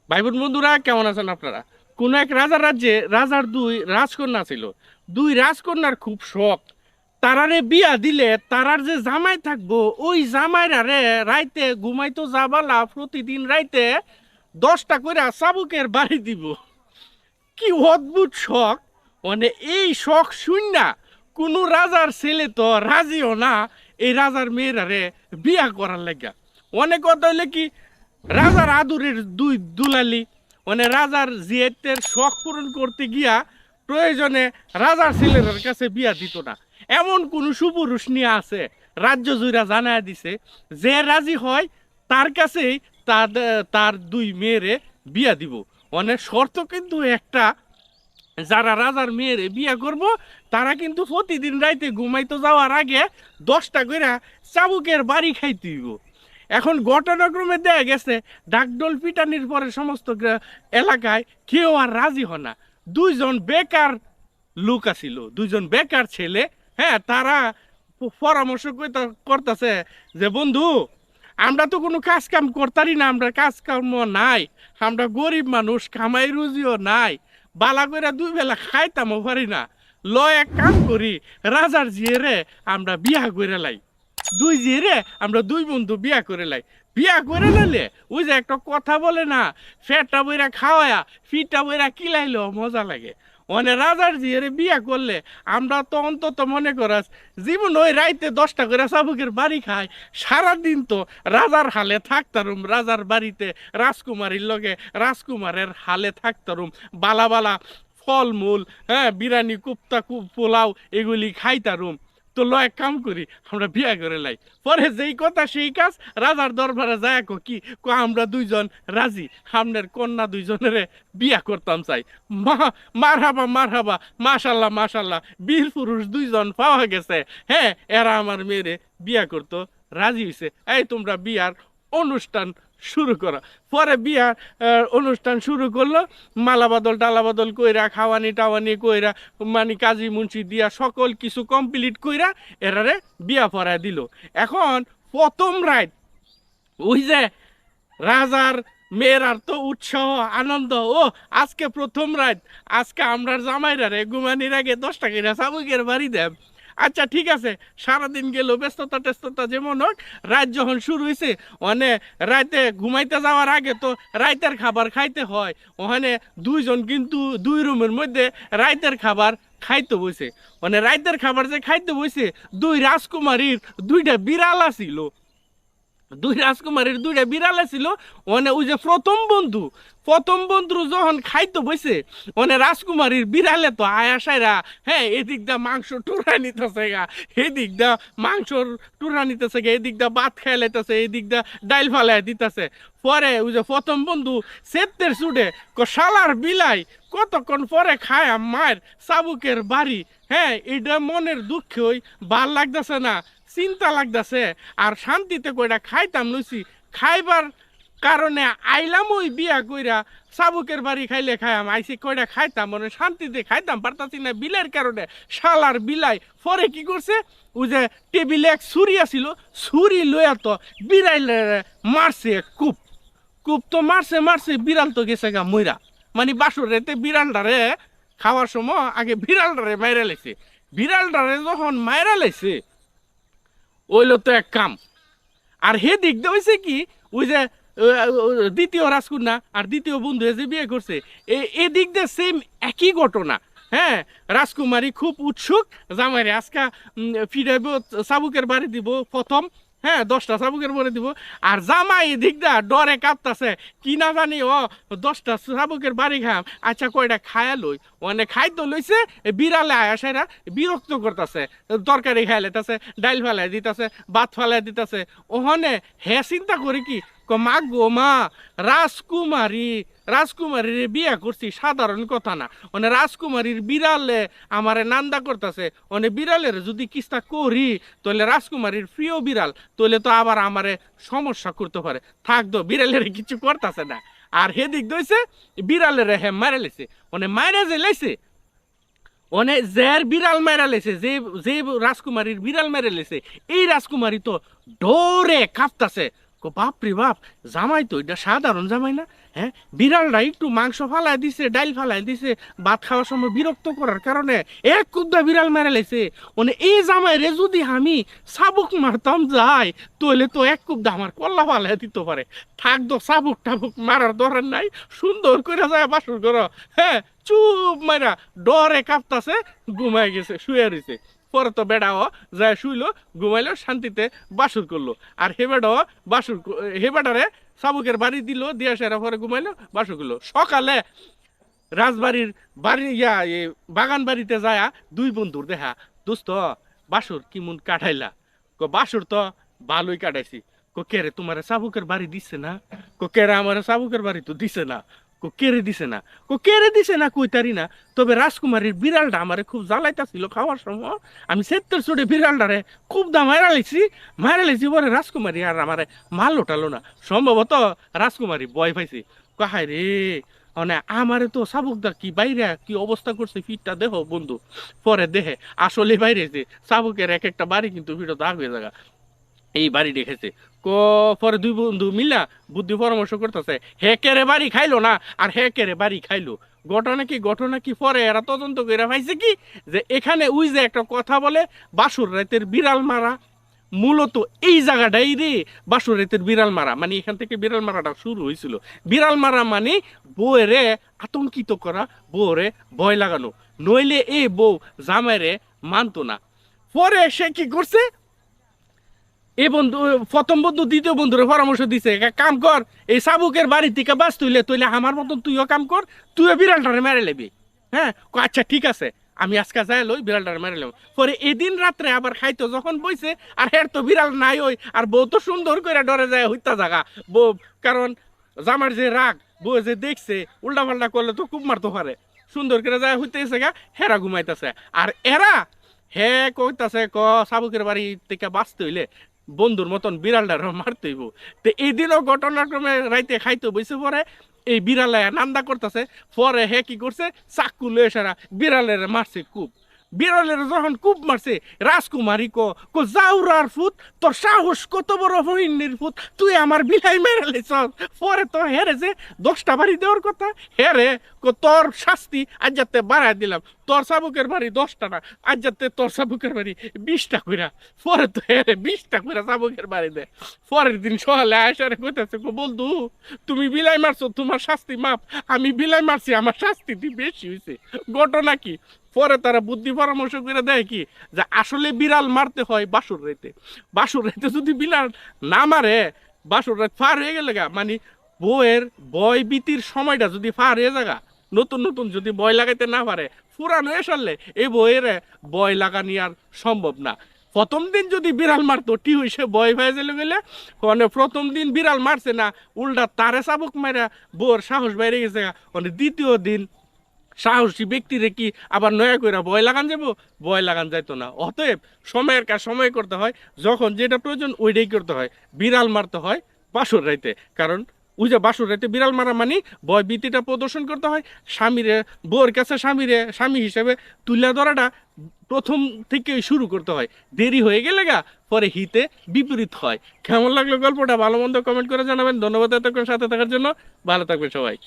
ভাই বোন বন্ধুরা কেমন আছেন আপনারা? কোন এক রাজার রাজ্যে রাজার দুই রাজকন্যা ছিল। দুই রাজকন্যার খুব শখ। তারারে বিয়া দিলে তারার যে জামাই থাকবো ওই জামাইরা রে রাইতে ঘুমাইতো যাবালা প্রতিদিন রাইতে 10টা করে চাবুকের বাড়ি দিব। কি অদ্ভুত শখ! মানে এই শখ শুননা কোনো রাজার ছেলে তো রাজিও না এই রাজার মেয়েরা রে বিয়া করার লাগা। অনেক কথা হইলে কি রাজার আদুরের দুই দুলালি মানে রাজার জিয়েতের শখ পূরণ করতে গিয়া প্রয়োজনে রাজার ছেলের কাছে বিয়া দিত না এমন কোন সুপুরুষ নিয়ে আছে। রাজ্য জুড়া জানায় দিছে যে রাজি হয় তার কাছেই তার দুই মেয়েরে বিয়া দিব। অনেক শর্ত কিন্তু একটা, যারা রাজার মেয়েরে বিয়া করব তারা কিন্তু প্রতিদিন রাইতে ঘুমাইতে যাওয়ার আগে 10টা করে চাবুকের বাড়ি খাইতে হইব। এখন ঘটনাক্রমে দেখা গেছে ডাকডোল পিটানির পরে সমস্ত এলাকায় কেউ আর রাজি হয় না। দুইজন বেকার লোক আছিল, দুইজন বেকার ছেলে। হ্যাঁ, তারা পরামর্শ করতেছে যে বন্ধু আমরা তো কোনো কাজ কাম করতারি না, আমরা কাজ কাম নাই, আমরা গরিব মানুষ, কামাই রুজিও নাই, বালা করে দুই বেলা খাইতামও পারি না। ল এক কাম করি, রাজার জিয়ে রে আমরা বিয়া করে লাই। দুই জিয়ে রে আমরা দুই বন্ধু বিয়া করে লাই। বিয়া করে লাইলে ওই যে একটা কথা বলে না, ফেটটা বইরা খাওয়ায়া ফিটটা বইরা কিলাইলেও মজা লাগে। মানে রাজার জিয়ে বিয়া করলে আমরা তো অন্তত মনে করাস জীবন ওই রাইতে 10টা করে চাবুকের বাড়ি খাই, সারাদিন তো রাজার হালে থাকতারুম, রাজার বাড়িতে রাজকুমারীর লগে রাজকুমারের হালে থাকতারুম, বালা বালা ফলমূল, হ্যাঁ, বিরিয়ানি, কুপ্তা, পোলাও এগুলি খাইতারুম। তো ল এক কাম করি, আমরা বিয়া করে লাই। পরে যেই কথা সেই কাজ, রাজার দরবারে যায় কি আমরা দুইজন রাজি, আপনার কন্যা দুইজনের বিয়া করতাম চাই। মারহাবা মারহাবা, মাশাল্লাহ মাশাল্লাহ, বীর পুরুষ দুইজন পাওয়া গেছে। হ্যাঁ, এরা আমার মেয়েরে বিয়া করতো রাজি হয়েছে। এই তোমরা বিয়ার অনুষ্ঠান শুরু করা। পরে বিয়ার অনুষ্ঠান শুরু করলো, মালা বদল টালা বদল কইরা, খাওয়ানি টাওয়ানি কইরা, মানে কাজী মুন্সি দিয়া সকল কিছু কমপ্লিট কইরা এরারে বিয়া পড়ায় দিল। এখন প্রথম রাত ওই যে রাজার মেয়েরার তো উৎসাহ আনন্দ, ও আজকে প্রথম রাত, আজকে আমরা জামাইরা রে ঘুমানির আগে 10টা করে চাবুকের বাড়ি দেব। আচ্ছা ঠিক আছে, সারাদিন গেল ব্যস্ততা টেস্ততা যেমন হোক, রাত যখন শুরু হয়েছে ওখানে রাতে ঘুমাইতে যাওয়ার আগে তো রাইতের খাবার খাইতে হয়। ওখানে দুইজন কিন্তু দুই রুমের মধ্যে রাইতের খাবার খাইতে বসে। মানে রাইতের খাবার যে খাইতে বসে, দুই রাজকুমারীর দুইটা বিড়াল ছিল, দুই রাজকুমারীর দুইটা বিড়ালে ছিল। মানে ওই যে প্রথম বন্ধু যখন খাইতে বসে, মানে রাজকুমারীর বিড়ালে তো আয়াসাইরা, হ্যাঁ, এদিক দা মাংস টুরা নিতেছে গা, এদিক দা মাংস টুরা নিতেছে গা, এদিক দা ভাত খাইলাইতেছে, এদিক দা ডাইল ফালাই দিতেছে। পরে ওই যে প্রথম বন্ধু সেতের চুড়ে শালার বিলাই কতক্ষণ পরে খায় মায়ের চাবুকের বাড়ি। হ্যাঁ, এটা মনের দুঃখে ওই ভাল লাগতেছে না, চিন্তা লাগতেছে, আর শান্তিতে কইরা খাইতাম লইছি। খাইবার কারণে আইলাম ওই বিয়া কইরা, চাবুকের বাড়ি খাইলে খাইয়াম, আইসি কইরা খাইতাম, মানে শান্তিতে খাইতাম পারতাছি না বিলের কারণে। শালার বিলাই পরে কি করছে, ওই যে টেবিলে এক ছুরি আছিল, ছুরি লইয়া তো বিড়াইলে মারছে কূপ। কূপ তো মারছে বিড়াল তো গেছে গা মইরা। মানে বাসুরেতে বিড়ালটারে খাওয়ার সময় আগে বিড়ালটারে মাইরা লাইছে। বিড়ালটারে যখন মাইরা লাইছে ওইলো তো এক কাম। আর হে দিক দিয়ে হয়েছে কি, ওই যে দ্বিতীয় রাজকন্যা আর দ্বিতীয় বন্ধু যে বিয়ে করছে, এদিক দিয়ে সেম একই ঘটনা। হ্যাঁ, রাজকুমারী খুব উৎসুক, জামাইরে আজকা ফিরাইব, চাবুকের বাড়ি দিব প্রথম। হ্যাঁ, 10টা চাবুকের বাড়ি দিব। আর জামাই এদিক দা ডরে কাঁপতাছে, কি না জানি ও 10টা চাবুকের বাড়ি খাম। আচ্ছা কয়টা খায়া লই, মানে খাইতো লইছে, বিড়ালে আয়াসাইরা বিরক্ত করতেছে, তরকারি খাই লেতাছে, ডাইল ফালাই দিতেছে, ভাত ফালাই দিতেছে। ওখানে হে চিন্তা করি কি, মা গো মা, রাজকুমারীর বিয়া করছি সাধারণ কথা না, মানে রাজকুমারীর বিড়ালে আমারে নান্দা করতেছে। মানে বিড়ালের যদি কিস্তা করি তাহলে রাজকুমারীর প্রিয় বিড়াল, তাহলে তো আবার আমারে সমস্যা করতে পারে, থাকতো বিড়ালের কিছু করতেছে না। আর হেদিক দইছে বিড়ালের হে মারে লেছে, মানে মারে যে লাইছে, মানে জের বিড়াল মেরা লেছে, যে রাজকুমারীর বিড়াল মেরে লেছে, এই রাজকুমারী তো ডরে কাঁপতাছে। বাপ রে বাপ, জামাই তো এটা সাধারণ জামাই না, হ্যাঁ, বিড়ালটা একটু মাংস ফালাই দিছে, ডাইল ফালাই দিছে, ভাত খাওয়ার সময় বিরক্ত করার কারণে এক কুদ্দা বিড়াল মেরে লাইছে। মানে এই জামাই রে যদি আমি চাবুক মারতাম যাই, তাহলে তো এক কুদ্দা আমার কল্লা ফালাই দিতে পারে। থাক তো চাবুক টাবুক মারার দরকার নাই, সুন্দর করে যায় বাসুর ঘর। হ্যাঁ, চুপ মারা ডরে কাঁপতাছে, ঘুমাই গেছে, শুয়ে রয়েছে। পরে তো বেড়াও যায় শুইলো, ঘুমাইলো, শান্তিতে বাসুর করলো। আর হে বেড়াও বাসুর, হে বেড়ারে চাবুকের বাড়ি দিল, দিয়া সেরা পরে ঘুমাইলো, বাসুর করলো। সকালে রাজবাড়ির বাড়ি বাগান বাড়িতে যায় দুই বন্ধুর দেখা, দোস্ত বাসুর কিমন কাটাইলা? বাসুর তো ভালোই কাটাইছি। কেরে তোমার চাবুকের বাড়ি দিছে না? কেরে আমার চাবুকের বাড়ি তো দিছে না। কেড়ে দিছে না? কেড়ে দিছে না কইতারি না, তবে রাজকুমারীর বিড়ালটা আমারে খুব জ্বালাইতাছিল খাওয়ার সময়। আমি সেত্তর চোটে বিড়ালটারে খুব দা মারা লাইছি বলে রাজকুমারী আর আমারে মারলো টালো না। সম্ভবত রাজকুমারী ভয় পাইছে। কাহাই রে, মানে আমারে তো চাবুকদা কি বাইরে কি অবস্থা করছে, ফিটটা দেখো বন্ধু। পরে দেখে আসলে বাইরে যে চাবুকের এক একটা বাড়ি কিন্তু ফিটও দাগ হয়ে জায়গা। এই বাড়ি দেখেছে। পরে দুই বন্ধু মিলা বুদ্ধি পরামর্শ করতেছে, হেকেরে বাড়ি খাইলো না আর হেকেরে বাড়ি খাইলো। ঘটনা কি পরে এরা তদন্ত করে পাইছে কি, যে এখানে উই যে একটা কথা বলে বাসুর রাতের বিড়াল মারা, মূলত এই জায়গাটাই রে বাসুর রাতের বিড়াল মারা। মানে এখান থেকে বিড়াল মারাটা শুরু হয়েছিল। বিড়াল মারা মানে বউরে আতঙ্কিত করা, বউরে ভয় লাগানো, নইলে এই বউ জামাইরে মানতো না। পরে সে কি করছে, এই বন্ধু প্রথম বন্ধু দ্বিতীয় বন্ধুরে পরামর্শ দিছে, কাম কর এই চাবুকের বাড়ি থেকে বাস তুইলে আমার মতন তুইও কাম কর, তুইও বিড়ালটারে মেরে লেবি। হ্যাঁ, আচ্ছা ঠিক আছে, আমি আজকে যাই লই বিড়ালটারে মেরে লেব। পরে এদিন রাত্রে আবার খাইতো যখন বইছে, আর হের তো বিড়াল নাই ওই, আর বউ তো সুন্দর করে ডরে যায় হইতা জাগা বউ, কারণ জামার যে রাগ, বউ যে দেখছে উল্টা পাল্টা করলে তো খুব মারতে পারে। সুন্দর করে যায় হইতেছে গা, হেরা ঘুমাইতেছে। আর এরা হে কইতাছে চাবুকের বাড়ি থেকে বাঁচতে হইলে বন্ধুর মতন বিড়ালটার মারতে হইব। তো এই দিনও ঘটনাক্রমে রাইতে খাইতে বইছে, পরে এই বিড়ালে নান্দা করতেছে। পরে হে কি করছে, চাকু লয়ে সারা বিড়ালের মারছে খুব। বিড়ালের যখন কূপ মারছে, রাজকুমারী যাউরার ফুট, তোর সাহস কত বড় হইনির ফুট, তুই আমার বিলাই মেরে লেছ। পরে তো হেরে যে 10টা বাড়ি দেওয়ার কথা, হেরে তোর শাস্তি আজ যাতে বাড়াই দিলাম, তোর চাবুকের বাড়ি 10টা না, আজ যাতে তোর চাবুকের বাড়ি 20টা কইরা। পরে তো হেরে 20টা কইরা চাবুকের বাড়ি দেয়। পরের দিন সকালে আয়সারে কইতেছে, বন্ধু তুমি বিলাই মারছো, তোমার শাস্তি মাপ, আমি বিলাই মারছি, আমার শাস্তি বেশি হয়েছে। ঘটনা কি, পরে তারা বুদ্ধি পরামর্শ করে দেয় কি, যে আসলে বিড়াল মারতে হয় বাসুর রাইতে। বাসুর রাইতে যদি বিড়াল না মারে, বাসুর রাত পার হয়ে গেলে গা, মানে বউয়ের বয় ভীতির সময়টা যদি পার হয়ে যাগা, নতুন নতুন যদি বয় লাগাইতে না পারে, পুরান হয়ে সারলে এই বইয়ের বয় লাগানি আর সম্ভব না। প্রথম দিন যদি বিড়াল মারতো টি হইসে বয় ভাই জেলে গেলে, মানে প্রথম দিন বিড়াল মারছে না, উল্টা তারে চাবুক মারা বউর সাহস বাইরে গেছে। মানে দ্বিতীয় দিন সাহসী ব্যক্তিরে কি আবার নয়া করে ভয় লাগান যাবো? ভয় লাগান যাইতো না। অতএব সময়ের কাজ সময় করতে হয়, যখন যেটা প্রয়োজন ওইটাই করতে হয়। বিড়াল মারতে হয় বাসুর রাইতে, কারণ ওই যে বাসুর রাইতে বিড়াল মারা মানে ভয় ভীতিটা প্রদর্শন করতে হয়। স্বামীরে বউর কাছে স্বামী হিসেবে তুলে ধরাটা প্রথম থেকে শুরু করতে হয়। দেরি হয়ে গেলে গা পরে হিতে বিপরীত হয়। কেমন লাগলো গল্পটা ভালো মন্দ কমেন্ট করে জানাবেন। ধন্যবাদ এতক্ষণ সাথে থাকার জন্য। ভালো থাকবেন সবাই।